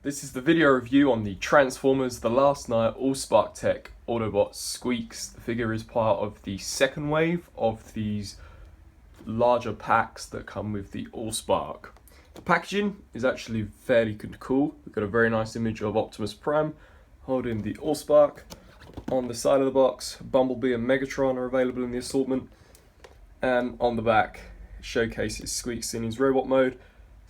This is the video review on the Transformers The Last Night Allspark Tech Autobot Sqweeks. The figure is part of the second wave of these larger packs that come with the Allspark. The packaging is actually fairly cool. We've got a very nice image of Optimus Prime holding the Allspark. On the side of the box, Bumblebee and Megatron are available in the assortment. And on the back, it showcases Sqweeks in his robot mode,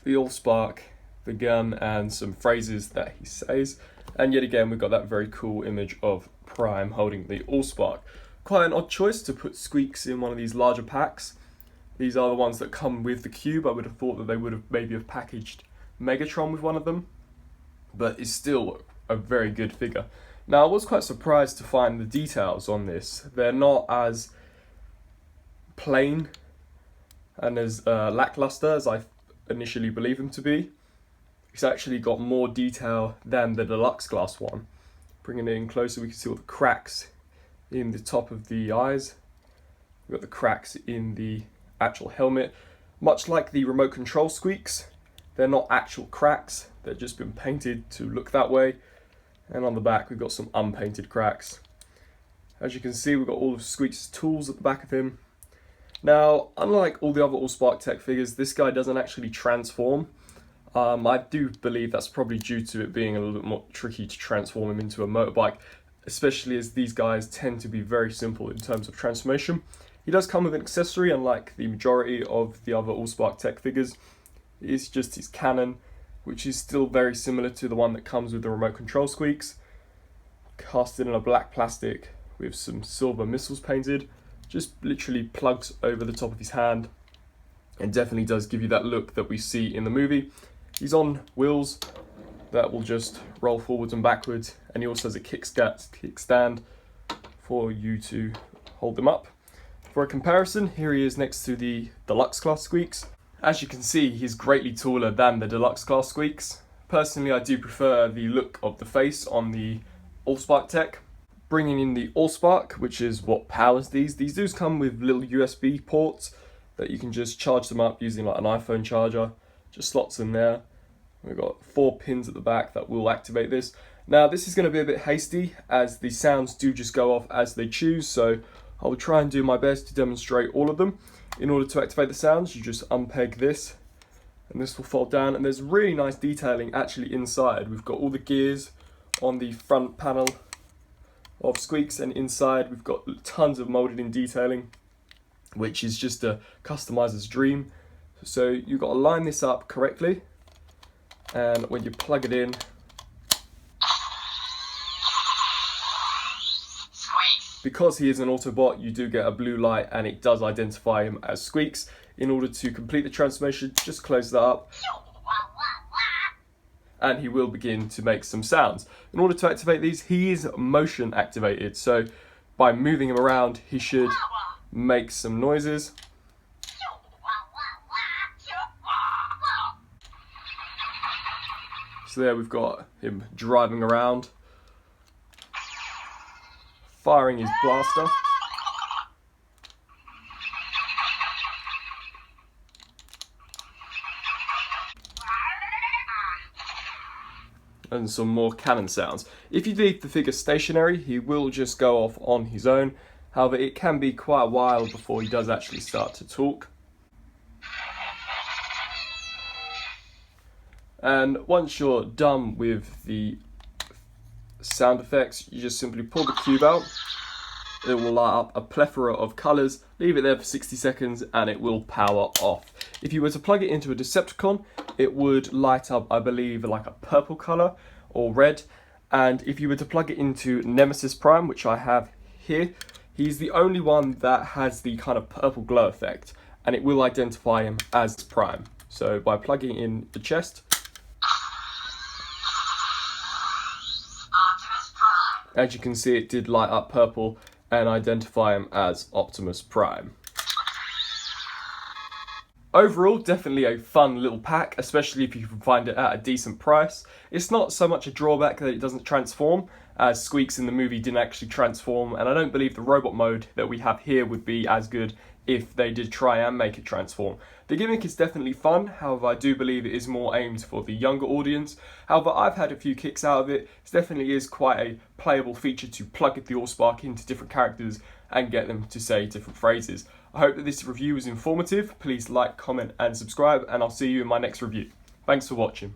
the Allspark, the gun, and some phrases that he says. And yet again, we've got that very cool image of Prime holding the Allspark. Quite an odd choice to put Sqweeks in one of these larger packs. These are the ones that come with the cube. I would have thought that they would have maybe have packaged Megatron with one of them, but it's still a very good figure. Now, I was quite surprised to find the details on this. They're not as plain and as lackluster as I initially believed them to be. It's actually got more detail than the deluxe glass one. Bringing it in closer, we can see all the cracks in the top of the eyes. We've got the cracks in the actual helmet. Much like the remote control Sqweeks, they're not actual cracks, they've just been painted to look that way. And on the back, we've got some unpainted cracks. As you can see, we've got all of Sqweeks' tools at the back of him. Now, unlike all the other Allspark Tech figures, this guy doesn't actually transform. I do believe that's probably due to it being a little bit more tricky to transform him into a motorbike, especially as these guys tend to be very simple in terms of transformation. He does come with an accessory, unlike the majority of the other Allspark Tech figures. It is just his cannon, which is still very similar to the one that comes with the remote control Sqweeks. Casted in a black plastic with some silver missiles painted. Just literally plugs over the top of his hand and definitely does give you that look that we see in the movie. He's on wheels that will just roll forwards and backwards, and he also has a kickstand for you to hold them up. For a comparison, here he is next to the deluxe class Sqweeks. As you can see, he's greatly taller than the deluxe class Sqweeks. Personally, I do prefer the look of the face on the Allspark Tech. Bringing in the Allspark, which is what powers these. These do come with little USB ports that you can just charge them up using like an iPhone charger. Just slots in there. We've got 4 pins at the back that will activate this. Now, this is going to be a bit hasty as the sounds do just go off as they choose, so I will try and do my best to demonstrate all of them. In order to activate the sounds, you just unpeg this and this will fold down, and there's really nice detailing actually inside. We've got all the gears on the front panel of Sqweeks, and inside we've got tons of molded in detailing, which is just a customizer's dream. So you've got to line this up correctly, and when you plug it in, because he is an Autobot, you do get a blue light and it does identify him as Sqweeks. In order to complete the transformation, just close that up and he will begin to make some sounds. In order to activate these, he is motion activated, so by moving him around he should make some noises. So there we've got him driving around, firing his blaster. And some more cannon sounds. If you leave the figure stationary, he will just go off on his own. However, it can be quite a while before he does actually start to talk. And once you're done with the sound effects, you just simply pull the cube out. It will light up a plethora of colours, leave it there for 60 seconds and it will power off. If you were to plug it into a Decepticon, it would light up, I believe, like a purple colour or red. And if you were to plug it into Nemesis Prime, which I have here, he's the only one that has the kind of purple glow effect, and it will identify him as Prime. So by plugging in the chest, as you can see, it did light up purple and identify him as Optimus Prime. Overall, definitely a fun little pack, especially if you can find it at a decent price. It's not so much a drawback that it doesn't transform, as Sqweeks in the movie didn't actually transform, and I don't believe the robot mode that we have here would be as good if they did try and make it transform. The gimmick is definitely fun, however I do believe it is more aimed for the younger audience. However, I've had a few kicks out of it. It definitely is quite a playable feature to plug the Allspark into different characters and get them to say different phrases. I hope that this review was informative. Please like, comment and subscribe, and I'll see you in my next review. Thanks for watching.